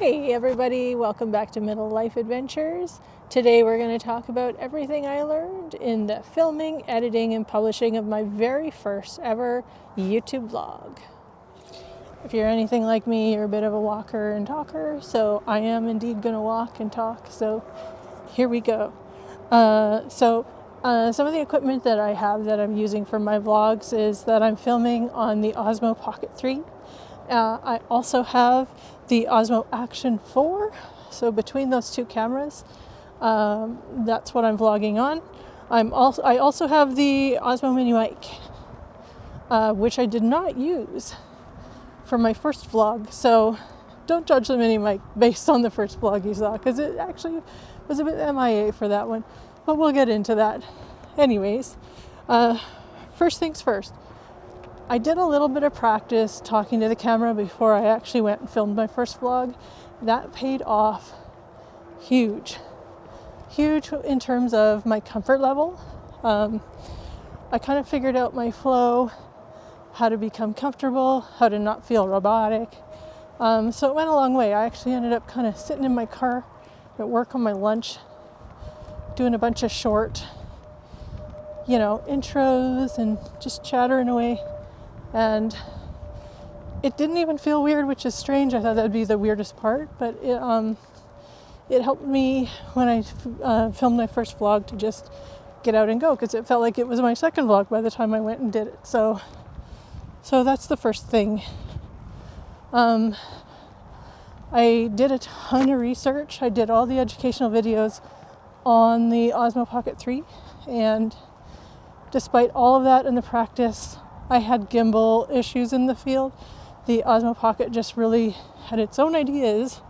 Hey everybody, welcome back to Middle Life Adventures. Today we're going to talk about everything I learned in the filming, editing, and publishing of my very first ever YouTube vlog. If you're anything like me, you're a bit of a walker and talker, so I am indeed going to walk and talk, so here we go. Some of the equipment that I have that I'm using for my vlogs is that I'm filming on the Osmo Pocket 3. I also have the Osmo Action 4, so between those two cameras, that's what I'm vlogging on. I also have the Osmo Mini Mic, which I did not use for my first vlog, so don't judge the Mini Mic based on the first vlog you saw, because it actually was a bit MIA for that one, but we'll get into that. Anyways, first things first. I did a little bit of practice talking to the camera before I actually went and filmed my first vlog. That paid off huge in terms of my comfort level. I kind of figured out my flow, how to become comfortable, how to not feel robotic. So it went a long way. I actually ended up kind of sitting in my car at work on my lunch, doing a bunch of short, intros and just chattering away. And it didn't even feel weird, which is strange. I thought that would be the weirdest part, but it helped me when I filmed my first vlog to just get out and go, because it felt like it was my second vlog by the time I went and did it. So that's the first thing. I did a ton of research. I did all the educational videos on the Osmo Pocket 3, and despite all of that and the practice, I had gimbal issues in the field. The Osmo Pocket just really had its own ideas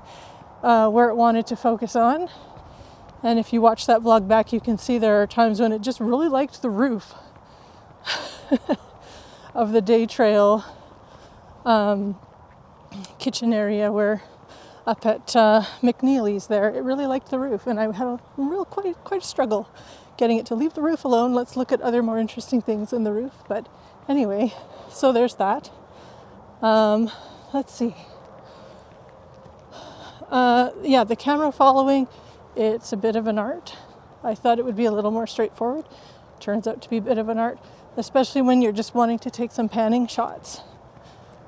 where it wanted to focus on. And if you watch that vlog back, you can see there are times when it just really liked the roof of the day trail kitchen area where up at McNeely's there. It really liked the roof, and I had a quite a struggle getting it to leave the roof alone. Let's look at other more interesting things in the roof. But anyway, so there's that. Let's see. The camera following, it's a bit of an art. I thought it would be a little more straightforward. Turns out to be a bit of an art, especially when you're just wanting to take some panning shots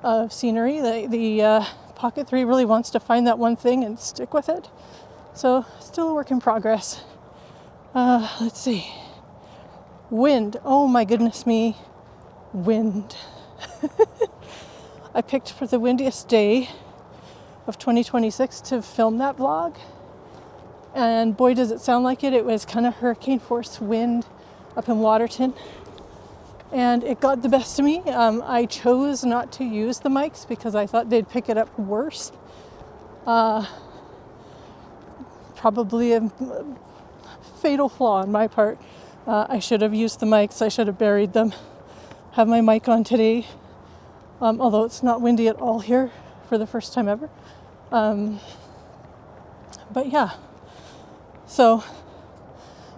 of scenery. The Pocket 3 really wants to find that one thing and stick with it. So still a work in progress. Let's see. Wind. Oh my goodness me. Wind. I picked for the windiest day of 2026 to film that vlog. And boy, does it sound like it. It was kind of hurricane force wind up in Waterton. And it got the best of me. I chose not to use the mics because I thought they'd pick it up worse. Probably a fatal flaw on my part. I should have used the mics. I should have buried them. Have my mic on today, although it's not windy at all here for the first time ever. But yeah, so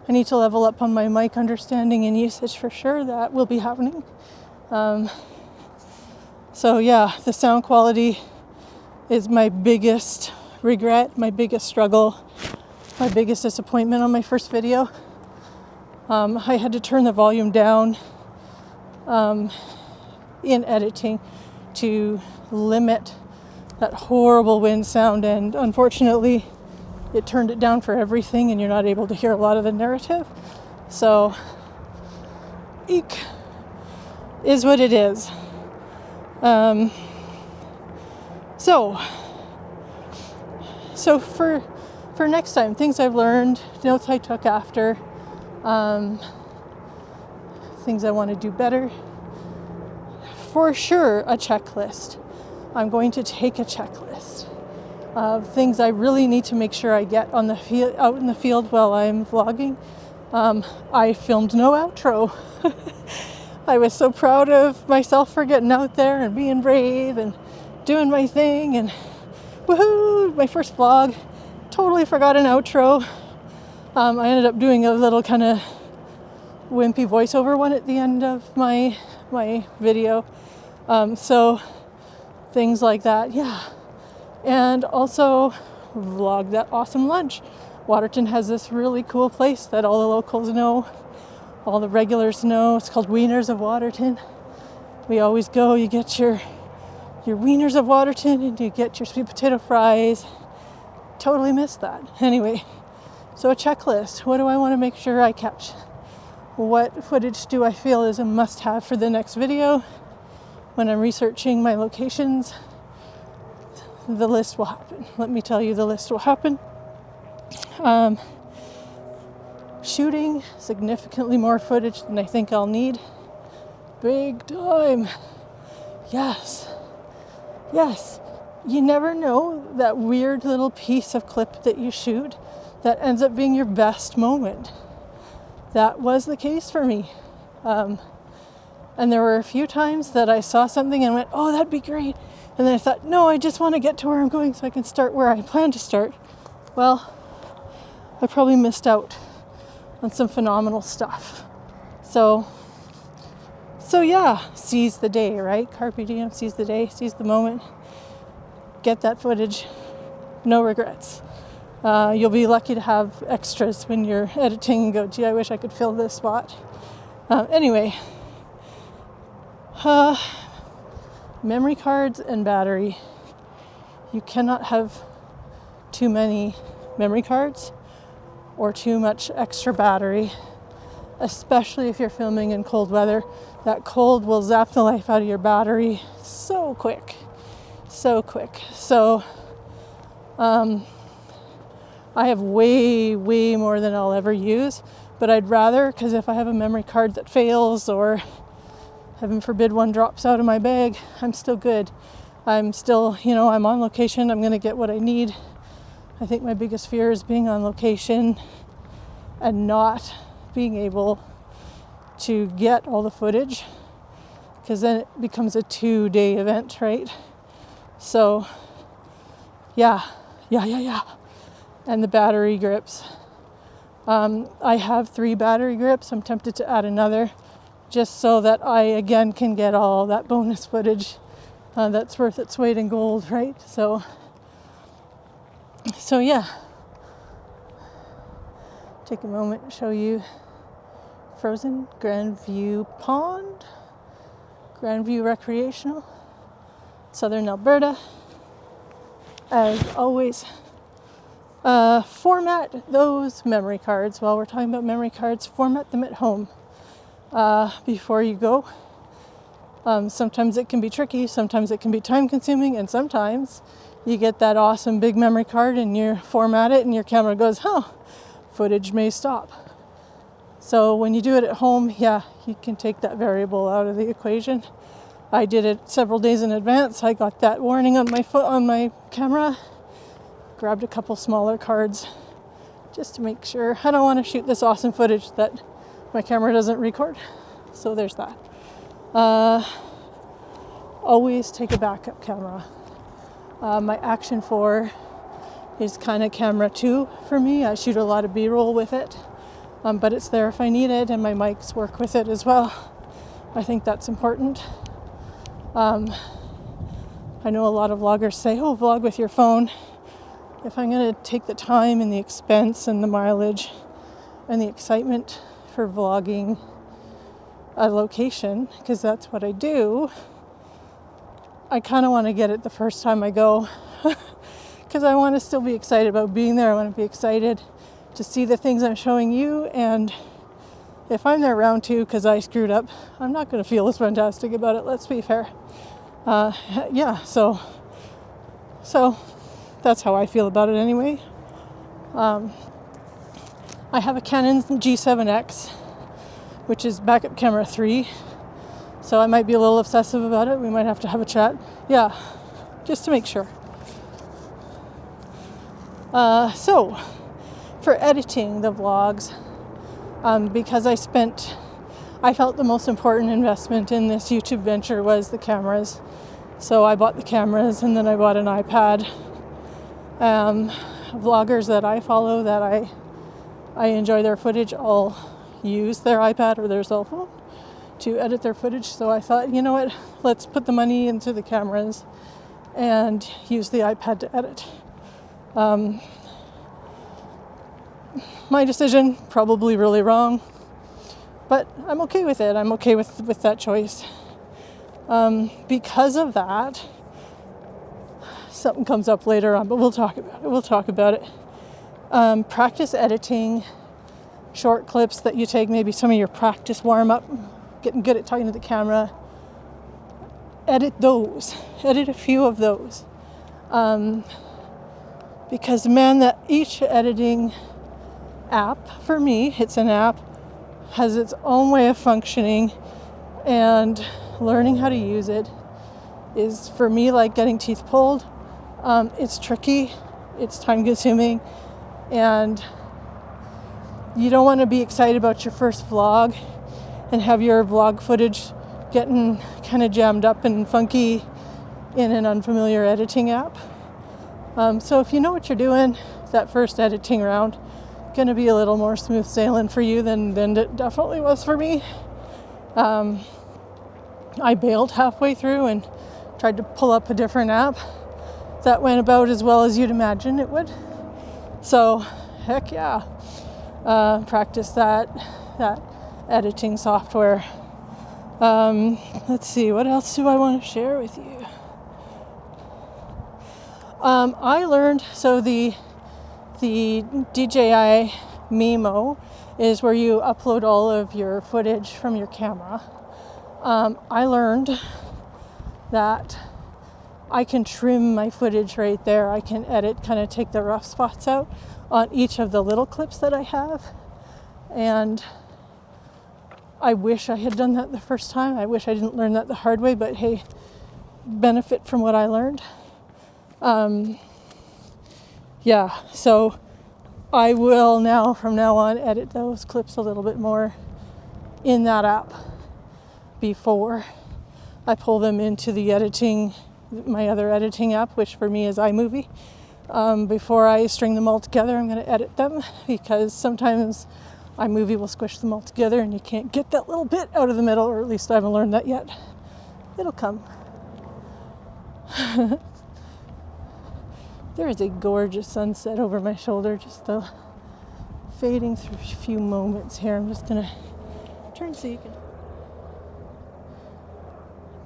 I need to level up on my mic understanding and usage for sure. That will be happening. So yeah, the sound quality is my biggest regret, my biggest struggle, my biggest disappointment on my first video. I had to turn the volume down in editing to limit that horrible wind sound, and unfortunately it turned it down for everything, and you're not able to hear a lot of the narrative. So eek is what it is. So for next time, things I've learned, notes I took after, things I want to do better. For sure, a checklist. I'm going to take a checklist of things I really need to make sure I get on the out in the field while I'm vlogging. I filmed no outro. I was so proud of myself for getting out there and being brave and doing my thing, and woohoo, my first vlog. Totally forgot an outro. I ended up doing a little kind of wimpy voiceover one at the end of my video. So things like that. Yeah, and also vlog that awesome lunch. Waterton has this really cool place that all the locals know, all the regulars know. It's called Wieners of Waterton. We always go, you get your Wieners of Waterton and you get your sweet potato fries. Totally missed that. Anyway, so a checklist. What do I want to make sure I catch? What footage do I feel is a must-have for the next video? When I'm researching my locations, the list will happen. Let me tell you, the list will happen. Shooting significantly more footage than I think I'll need. Big time. Yes. You never know that weird little piece of clip that you shoot that ends up being your best moment. That was the case for me. And there were a few times that I saw something and went, oh, that'd be great. And then I thought, no, I just want to get to where I'm going so I can start where I plan to start. Well, I probably missed out on some phenomenal stuff. So yeah, seize the day, right? Carpe diem, seize the day, seize the moment. Get that footage, no regrets. You'll be lucky to have extras when you're editing and go, gee, I wish I could fill this spot. Anyway, memory cards and battery. You cannot have too many memory cards or too much extra battery, especially if you're filming in cold weather. That cold will zap the life out of your battery so quick. So, I have way more than I'll ever use, but I'd rather, because if I have a memory card that fails or heaven forbid one drops out of my bag, I'm still good. I'm still, I'm on location. I'm going to get what I need. I think my biggest fear is being on location and not being able to get all the footage, because then it becomes a 2-day event, right? So, yeah. And the battery grips. I have 3 battery grips. I'm tempted to add another just so that I, again, can get all that bonus footage that's worth its weight in gold, right? So yeah. Take a moment to show you frozen Grandview Pond, Grandview Recreational, Southern Alberta. As always, format those memory cards. While we're talking about memory cards, format them at home before you go. Sometimes it can be tricky, sometimes it can be time consuming, and sometimes you get that awesome big memory card and you format it and your camera goes, footage may stop. So when you do it at home, you can take that variable out of the equation. I did it several days in advance. I got that warning on my camera. Grabbed a couple smaller cards just to make sure. I don't want to shoot this awesome footage that my camera doesn't record. So there's that. Always take a backup camera. My Action 4 is kind of camera 2 for me. I shoot a lot of B-roll with it, but it's there if I need it, and my mics work with it as well. I think that's important. I know a lot of vloggers say, vlog with your phone. If I'm going to take the time and the expense and the mileage and the excitement for vlogging a location, because that's what I do, I kind of want to get it the first time I go, because I want to still be excited about being there. I want to be excited to see the things I'm showing you, and if I'm there round 2 because I screwed up, I'm not going to feel as fantastic about it. Let's be fair. So that's how I feel about it anyway. I have a Canon G7X, which is backup camera 3. So I might be a little obsessive about it. We might have to have a chat. Yeah, just to make sure. So for editing the vlogs, because I felt the most important investment in this YouTube venture was the cameras. So I bought the cameras and then I bought an iPad. Vloggers that I follow that I enjoy their footage all use their iPad or their cell phone to edit their footage. So I thought, you know what, let's put the money into the cameras and use the iPad to edit. My decision, probably really wrong, but I'm okay with it. I'm okay with that choice. Because of that, something comes up later on, but we'll talk about it. Practice editing short clips that you take, maybe some of your practice warm-up, getting good at talking to the camera. Edit those. Edit a few of those. Because, man, that each editing app, for me, it's an app, has its own way of functioning, and learning how to use it is, for me, like getting teeth pulled. It's tricky, it's time-consuming, and you don't want to be excited about your first vlog and have your vlog footage getting kind of jammed up and funky in an unfamiliar editing app. So if you know what you're doing, that first editing round going to be a little more smooth sailing for you than it definitely was for me. I bailed halfway through and tried to pull up a different app that went about as well as you'd imagine it would. So heck yeah, practice that editing software. Let's see, what else do I want to share with you? I learned, so the DJI Mimo is where you upload all of your footage from your camera. I learned that I can trim my footage right there. I can edit, kind of take the rough spots out on each of the little clips that I have. And I wish I had done that the first time. I wish I didn't learn that the hard way, but hey, benefit from what I learned. So I will now, from now on, edit those clips a little bit more in that app before I pull them into my other editing app, which for me is iMovie. Before I string them all together, I'm going to edit them, because sometimes iMovie will squish them all together and you can't get that little bit out of the middle, or at least I haven't learned that yet. It'll come. There is a gorgeous sunset over my shoulder, just fading through a few moments here. I'm just going to turn so you can...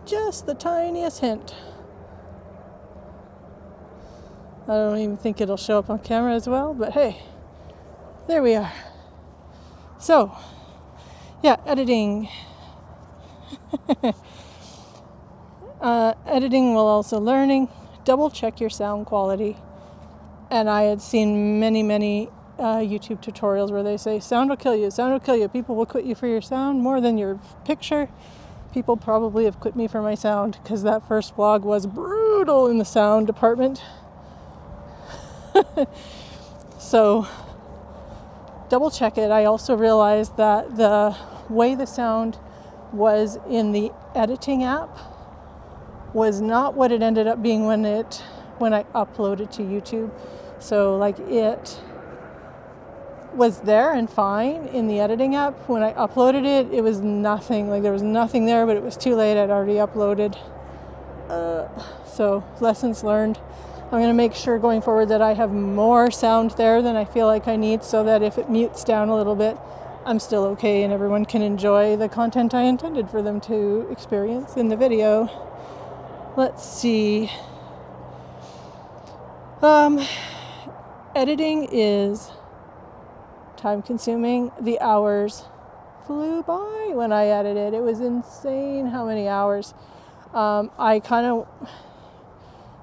Just the tiniest hint. I don't even think it'll show up on camera as well, but hey, there we are. So, yeah, editing. Editing while also learning. Double check your sound quality. And I had seen many YouTube tutorials where they say, sound will kill you, sound will kill you. People will quit you for your sound more than your picture. People probably have quit me for my sound, because that first vlog was brutal in the sound department. So, double check it. I also realized that the way the sound was in the editing app was not what it ended up being when I uploaded to YouTube. So like, it was there and fine in the editing app. When I uploaded it, it was nothing. Like, there was nothing there, but it was too late. I'd already uploaded. So lessons learned. I'm going to make sure going forward that I have more sound there than I feel like I need, so that if it mutes down a little bit, I'm still okay and everyone can enjoy the content I intended for them to experience in the video. Let's see. Editing is time consuming. The hours flew by when I edited. It was insane how many hours. I kind of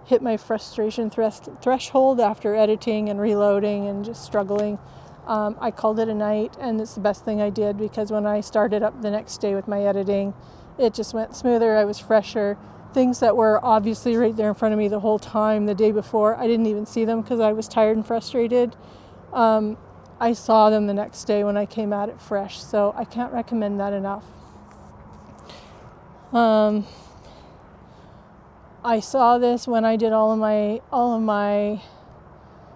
hit my frustration threshold after editing and reloading and just struggling. I called it a night, and it's the best thing I did, because when I started up the next day with my editing, it just went smoother. I was fresher. Things that were obviously right there in front of me the whole time the day before, I didn't even see them because I was tired and frustrated. I saw them the next day when I came at it fresh, so I can't recommend that enough. I saw this when I did all of my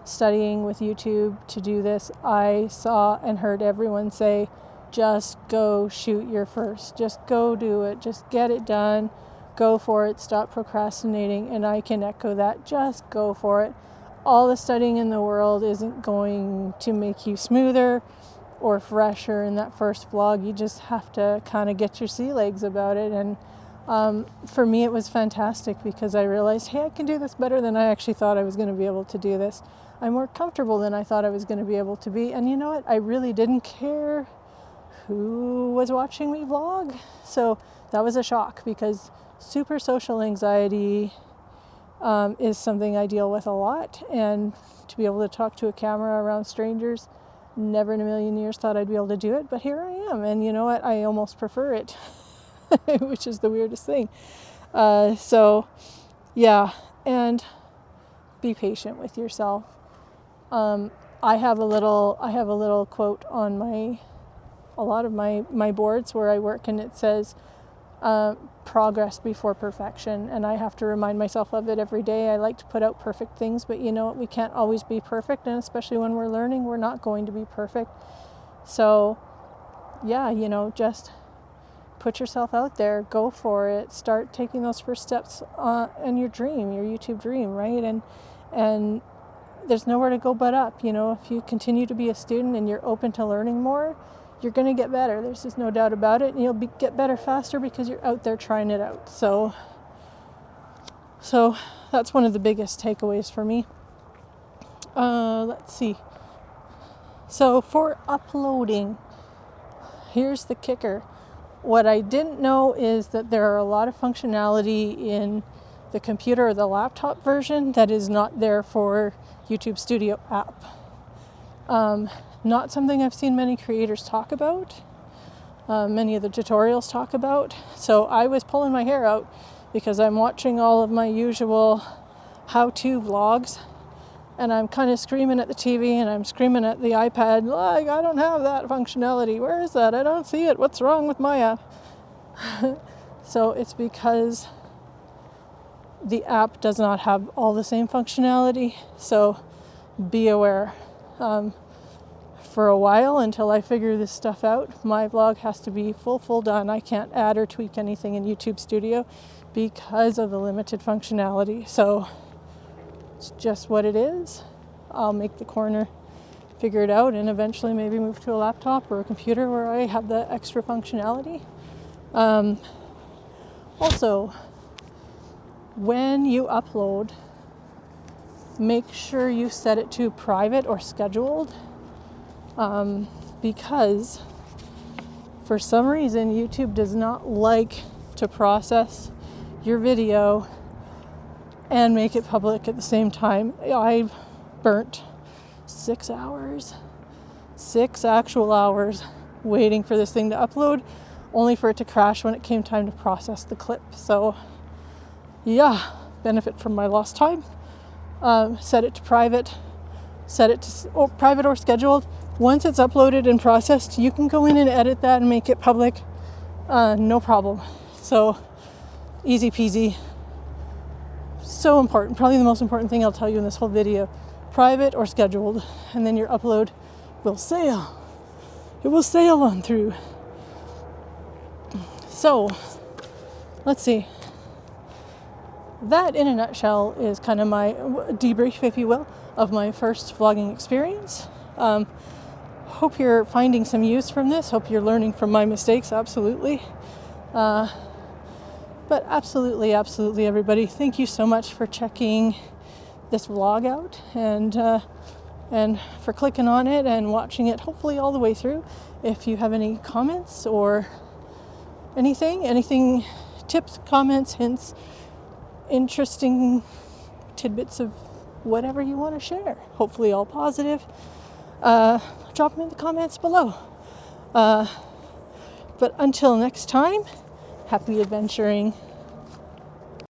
studying with YouTube to do this. I saw and heard everyone say, just go shoot your first. Just go do it. Just get it done. Go for it. Stop procrastinating. And I can echo that. Just go for it. All the studying in the world isn't going to make you smoother or fresher in that first vlog. You just have to kind of get your sea legs about it. And for me, it was fantastic because I realized, hey, I can do this better than I actually thought I was going to be able to do this. I'm more comfortable than I thought I was going to be able to be. And you know what? I really didn't care who was watching me vlog. So that was a shock because super social anxiety is something I deal with a lot. And to be able to talk to a camera around strangers, never in a million years thought I'd be able to do it. But here I am. And you know what? I almost prefer it, which is the weirdest thing. So yeah, and be patient with yourself. I have a little quote on a lot of my boards where I work, and it says, progress before perfection. And I have to remind myself of it every day. I like to put out perfect things, but you know what? We can't always be perfect. And especially when we're learning, we're not going to be perfect. So yeah, just put yourself out there, go for it, start taking those first steps in your dream, your YouTube dream, right? And there's nowhere to go but up. If you continue to be a student and you're open to learning more, you're going to get better. There's just no doubt about it. And you'll get better faster because you're out there trying it out. So that's one of the biggest takeaways for me. Let's see. So for uploading, here's the kicker. What I didn't know is that there are a lot of functionality in the computer or the laptop version that is not there for YouTube Studio app. Not something I've seen many creators talk about, many of the tutorials talk about. So I was pulling my hair out because I'm watching all of my usual how-to vlogs, and I'm kind of screaming at the TV and I'm screaming at the iPad, like, I don't have that functionality. Where is that? I don't see it. What's wrong with my app? So it's because the app does not have all the same functionality. So be aware. For a while, until I figure this stuff out, my vlog has to be full done. I can't add or tweak anything in YouTube Studio because of the limited functionality. So it's just what it is. I'll make the corner, figure it out, and eventually maybe move to a laptop or a computer where I have the extra functionality. Also, when you upload, make sure you set it to private or scheduled. Because for some reason YouTube does not like to process your video and make it public at the same time. I've burnt 6 actual hours waiting for this thing to upload, only for it to crash when it came time to process the clip. So yeah, benefit from my lost time. Set it to private, private or scheduled. Once it's uploaded and processed, you can go in and edit that and make it public, no problem. So easy peasy. So important, probably the most important thing I'll tell you in this whole video. Private or scheduled, and then your upload will sail. It will sail on through. So let's see. That in a nutshell is kind of my debrief, if you will, of my first vlogging experience. Hope you're finding some use from this. Hope you're learning from my mistakes. Absolutely. But absolutely, everybody, thank you so much for checking this vlog out and for clicking on it and watching it hopefully all the way through. If you have any comments or anything, tips, comments, hints, interesting tidbits of whatever you want to share, hopefully all positive, drop them in the comments below. But until next time, happy adventuring.